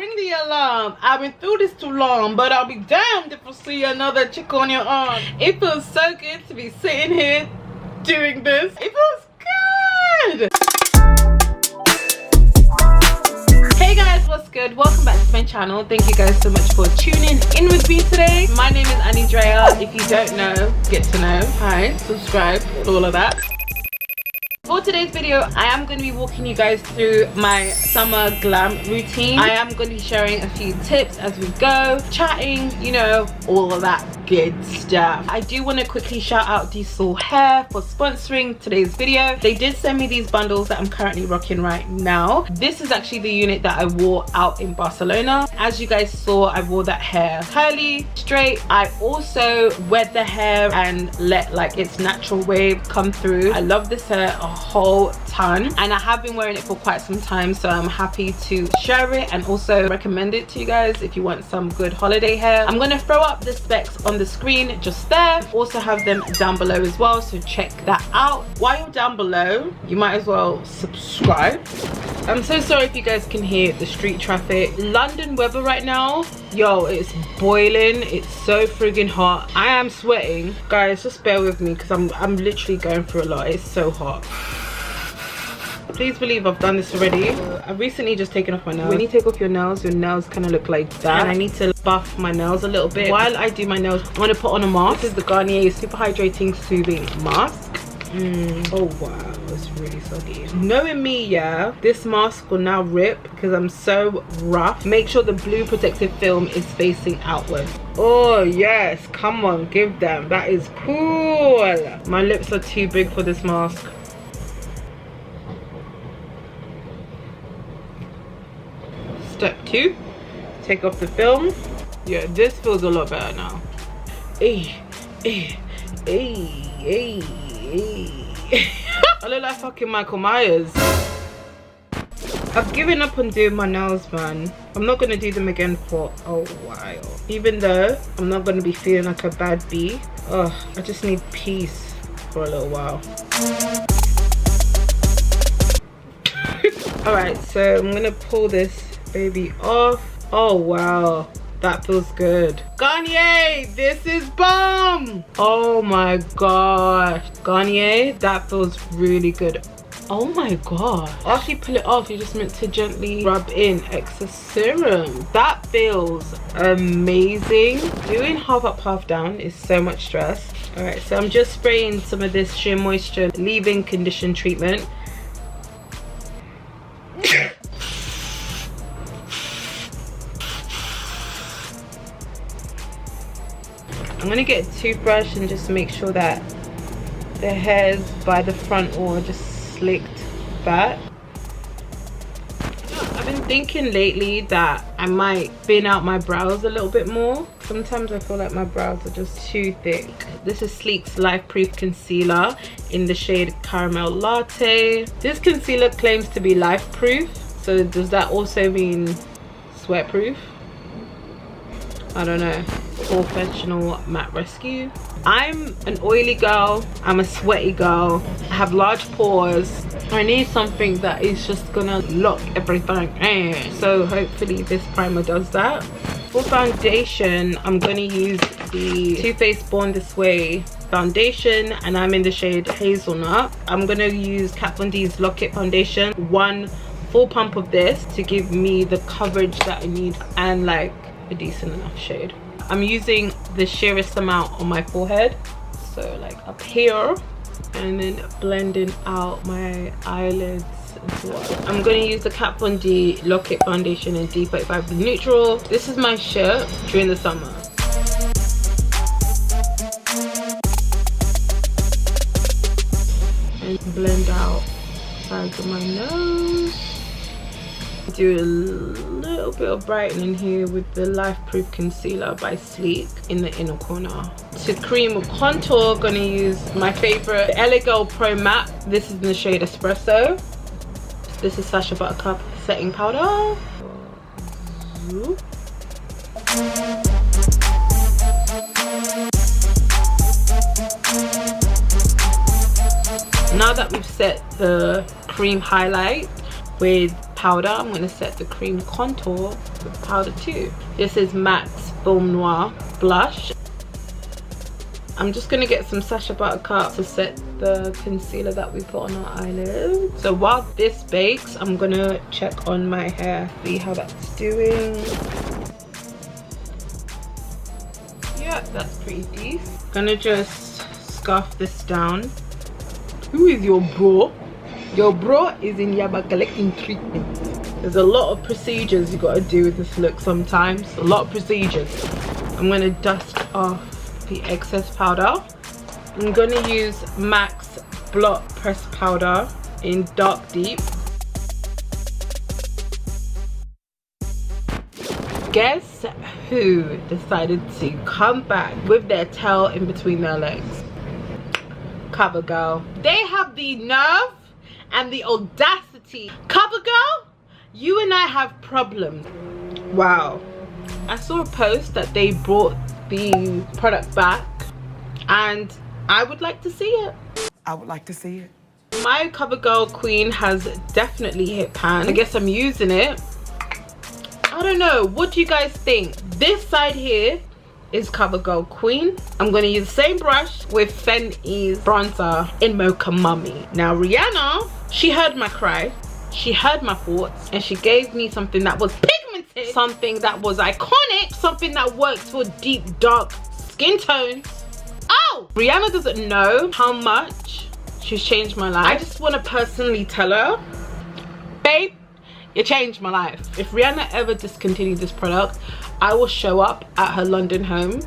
ring the alarm. I've been through this too long, but I'll be damned if I see another chick on your arm. It feels so good to be sitting here doing this. It feels good. Hey guys, what's good? Welcome back to my channel. Thank you guys so much for tuning in with me today. My name is AnnieDrea. If you don't know, get to know. Hi, subscribe, all of that. For today's video, I am going to be walking you guys through my summer glam routine. I am going to be sharing a few tips as we go, chatting, you know, all of that good stuff. I do want to quickly shout out DSoar Hair for sponsoring today's video. They did send me these bundles that I'm currently rocking right now. This is actually the unit that I wore out in Barcelona. As you guys saw, I wore that hair curly, straight. I also wet the hair and let like its natural wave come through. I love this hair a whole ton and I have been wearing it for quite some time, so I'm happy to share it and also recommend it to you guys if you want some good holiday hair. I'm going to throw up the specs on the screen just there. Also have them down below as well, so check that out. While you're down below, you might as well subscribe. I'm so sorry if you guys can hear the street traffic. London weather right now, yo, it's boiling. It's so friggin' hot. I am sweating. Guys, just bear with me because I'm literally going through a lot. It's so hot. Please believe I've done this already. I've recently just taken off my nails. When you take off your nails kind of look like that. And I need to buff my nails a little bit. While I do my nails, I'm going to put on a mask. This is the Garnier Super Hydrating Soothing Mask. Oh wow, it's really soggy. Knowing me, yeah, this mask will now rip because I'm so rough. Make sure the blue protective film is facing outward. Oh yes, come on, give them. That is cool. My lips are too big for this mask. Step 2, take off the film. Yeah, this feels a lot better now. I look like fucking Michael Myers. I've given up on doing my nails, man. I'm not gonna do them again for a while. Even though I'm not gonna be feeling like a bad bee. Ugh, I just need peace for a little while. Alright, so I'm gonna pull this baby off. Oh wow, that feels good. Garnier, this is bomb. Oh my gosh, Garnier, that feels really good. Oh my god, after you pull it off, you're just meant to gently rub in excess serum. That feels amazing. Doing half up, half down is so much stress. All right, so I'm just spraying some of this Sheer Moisture leave-in condition treatment. I'm gonna get a toothbrush and just make sure that the hairs by the front all just slicked back. I've been thinking lately that I might thin out my brows a little bit more. Sometimes I feel like my brows are just too thick. This is Sleek's Lifeproof Concealer in the shade Caramel Latte. This concealer claims to be life-proof, so does that also mean sweat-proof? I don't know. Porefessional Matte Rescue. I'm an oily girl, I'm a sweaty girl, I have large pores. I need something that is just gonna lock everything in. So hopefully this primer does that. For foundation, I'm gonna use the Too Faced Born This Way foundation and I'm in the shade Hazelnut. I'm gonna use Kat Von D's Lock It foundation. One full pump of this to give me the coverage that I need and like a decent enough shade. I'm using the sheerest amount on my forehead, so like up here, and then blending out my eyelids as well. I'm going to use the Kat Von D Lock It foundation in D35 Neutral. This is my shirt during the summer. And blend out sides of my nose. Do a little bit of brightening here with the Lifeproof Concealer by Sleek in the inner corner. To cream or contour, gonna use my favorite LA Girl Pro Matte. This is in the shade Espresso. This is SACHA Buttercup setting powder. Now that we've set the cream highlight with powder, I'm going to set the cream contour with powder too. This is MAC's Film Noir blush. I'm just gonna get some SACHA Buttercup to set the concealer that we put on our eyelid. So while this bakes, I'm gonna check on my hair, see how that's doing. Yeah, that's pretty decent. Gonna just scarf this down. Who is your bro? Your bro is in Yaba collecting treatment. There's a lot of procedures you gotta do with this look sometimes. A lot of procedures. I'm gonna dust off the excess powder. I'm gonna use MAC's Blot Press Powder in Dark Deep. Guess who decided to come back with their tail in between their legs? CoverGirl. They have the nerve and the audacity. CoverGirl, you and I have problems. Wow. I saw a post that they brought the product back and I would like to see it. I would like to see it. My CoverGirl Queen has definitely hit pan. I guess I'm using it. I don't know, what do you guys think? This side here is CoverGirl Queen. I'm gonna use the same brush with Fenty's bronzer in Mocha Mummy. Now Rihanna, she heard my cry, she heard my thoughts, and she gave me something that was pigmented, something that was iconic, something that worked for deep dark skin tones. Oh, Rihanna doesn't know how much she's changed my life. I just want to personally tell her, babe, you changed my life. If Rihanna ever discontinued this product, I will show up at her London home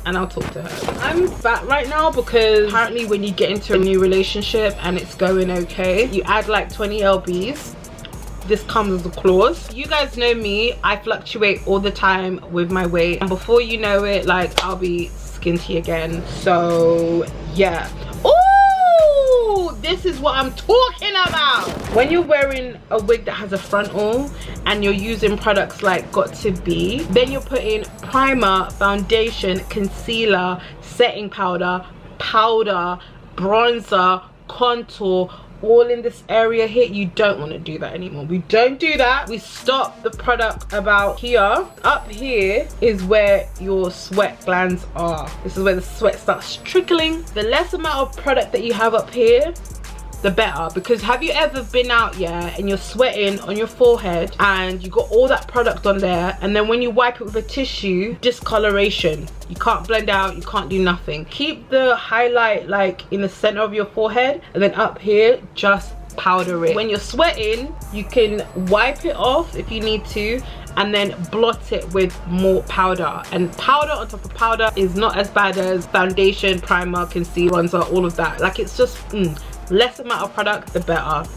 and I'll talk to her. I'm fat right now because apparently when you get into a new relationship and it's going okay, you add like 20 lbs. This comes as a clause. You guys know me, I fluctuate all the time with my weight, and before you know it, like, I'll be skinty again. So yeah. Ooh, this is what I'm talking about. When you're wearing a wig that has a frontal and you're using products like Got To Be, then you're putting primer, foundation, concealer, setting powder, bronzer, contour, all in this area here. You don't want to do that anymore. We don't do that. We stop the product about here. Up here is where your sweat glands are. This is where the sweat starts trickling. The less amount of product that you have up here, the better. Because have you ever been out, yeah, and you're sweating on your forehead and you got all that product on there, and then when you wipe it with a tissue, discoloration. You can't blend out, you can't do nothing. Keep the highlight like in the center of your forehead, and then up here just powder it. When you're sweating, you can wipe it off if you need to, and then blot it with more powder. And powder on top of powder is not as bad as foundation, primer, concealer, bronzer, all of that. Like, it's just less amount of product, the better.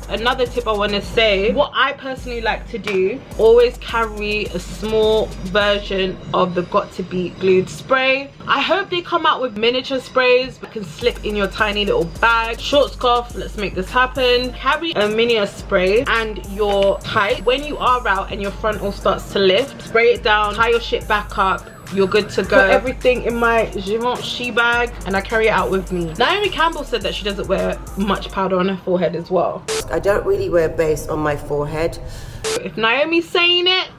Another tip I want to say, what I personally like to do, always carry a small version of the Got To Be glued spray. I hope they come out with miniature sprays that can slip in your tiny little bag. Schwarzkopf, let's make this happen. Carry a mini spray and your tight. When you are out and your frontal starts to lift, spray it down, tie your shit back up, you're good to go. Put everything in my Givenchy bag and I carry it out with me. Naomi Campbell said that she doesn't wear much powder on her forehead as well. I don't really wear base on my forehead. If Naomi's saying it,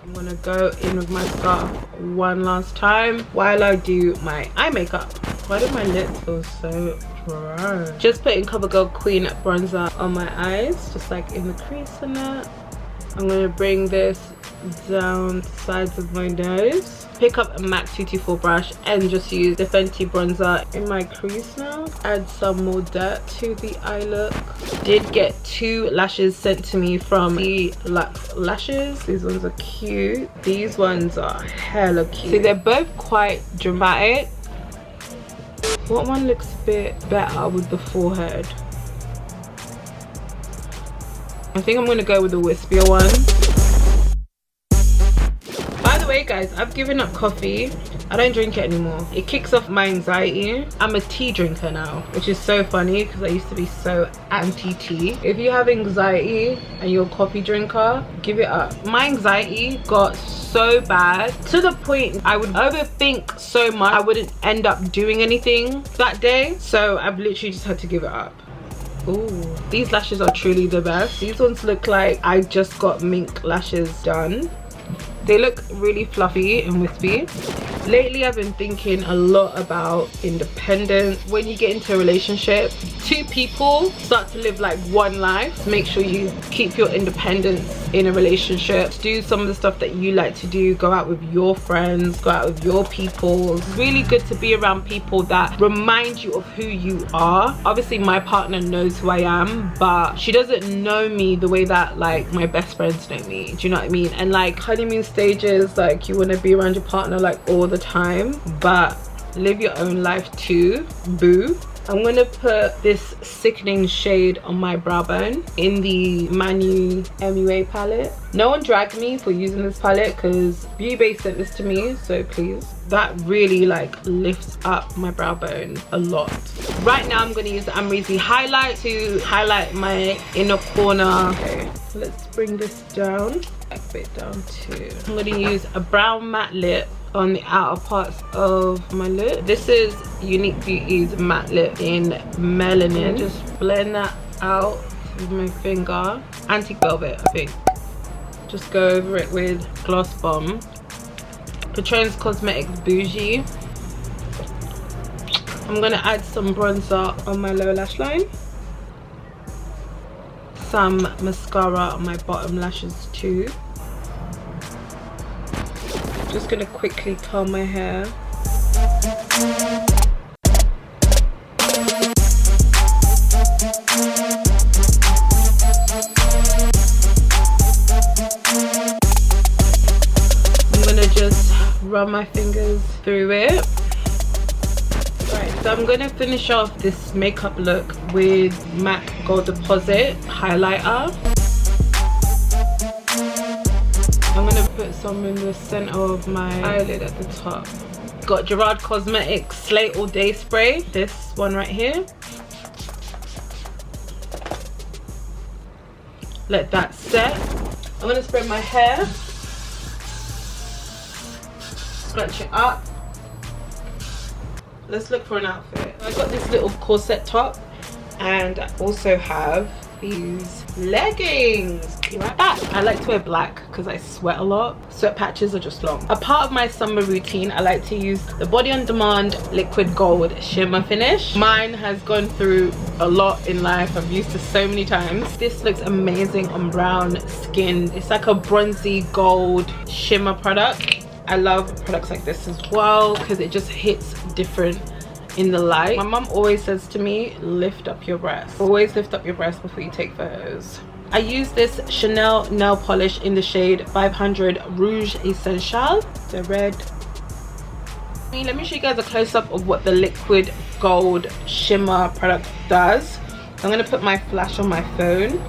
I'm gonna go in with my scarf one last time while I do my eye makeup. Why do my lips feel so dry? Just putting CoverGirl Queen bronzer on my eyes, just like in the crease and that. I'm gonna bring this down the sides of my nose. Pick up a MAC 224 brush and just use the Fenty bronzer in my crease now. Add some more dirt to the eye look. Did get 2 lashes sent to me from CEELUXE lashes. These ones are cute. These ones are hella cute. So they're both quite dramatic. What one looks a bit better with the forehead? I think I'm gonna go with the wispier one. By the way guys, I've given up coffee. I don't drink it anymore. It kicks off my anxiety. I'm a tea drinker now, which is so funny because I used to be so anti-tea. If you have anxiety and you're a coffee drinker, give it up. My anxiety got so bad to the point I would overthink so much I wouldn't end up doing anything that day. So I've literally just had to give it up. Ooh, these lashes are truly the best. These ones look like I just got mink lashes done. They look really fluffy and wispy. Lately I've been thinking a lot about independence. When you get into a relationship, two people start to live like one life. Make sure you keep your independence in a relationship. Do some of the stuff that you like to do. Go out with your friends, go out with your people. It's really good to be around people that remind you of who you are. Obviously my partner knows who I am, but she doesn't know me the way that like my best friends know me. Do you know what I mean? And like honeymoon stages, like you want to be around your partner like all the time, but live your own life too, boo. I'm gonna put this sickening shade on my brow bone in the Manu MUA palette. No one dragged me for using this palette because BUJEE sent this to me, so please. That really like lifts up my brow bone a lot. Right now I'm gonna use the Amrezy highlight to highlight my inner corner. Okay, let's bring this down, a bit down too. I'm gonna use a brown matte lip on the outer parts of my lip. This is Unique Beauty's matte lip in Melanin. Just blend that out with my finger. Antique Velvet, I think. Just go over it with Gloss Bomb. Patronus Cosmetics Boujee. I'm gonna add some bronzer on my lower lash line. Some mascara on my bottom lashes too. Just gonna quickly curl my hair. I'm gonna just run my fingers through it. Right, so I'm gonna finish off this makeup look with MAC Gold Deposit highlighter. I'm gonna put some in the center of my eyelid at the top. Got Gerard Cosmetics Slay All Day Spray. This one right here. Let that set. I'm gonna spread my hair. Scrunch it up. Let's look for an outfit. I got this little corset top and I also have these leggings. Be right back. I like to wear black because I sweat a lot. Sweat patches are just long. A part of my summer routine, I like to use the Body on Demand Liquid Gold Shimmer Finish. Mine has gone through a lot in life. I've used this so many times. This looks amazing on brown skin. It's like a bronzy gold shimmer product. I love products like this as well because it just hits different in the light. My mom always says to me, lift up your breasts. Always lift up your breasts before you take photos. I use this Chanel nail polish in the shade 500 Rouge Essential. The red. Let me show you guys a close-up of what the liquid gold shimmer product does. I'm gonna put my flash on my phone.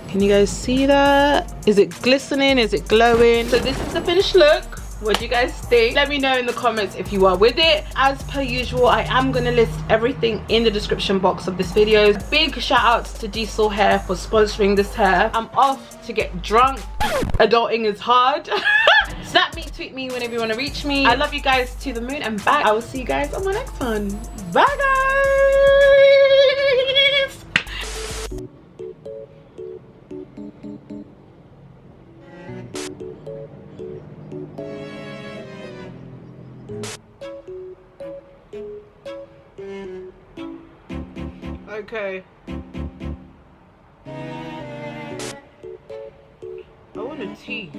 Can you guys see that? Is it glistening? Is it glowing? So this is the finished look. What do you guys think? Let me know in the comments if you are with it. As per usual, I am gonna list everything in the description box of this video. Big shout outs to DSoar Hair for sponsoring this hair. I'm off to get drunk. Adulting is hard. Snap me, tweet me whenever you want to reach me. I love you guys to the moon and back. I will see you guys on my next one. Bye guys. Okay. I want a tea.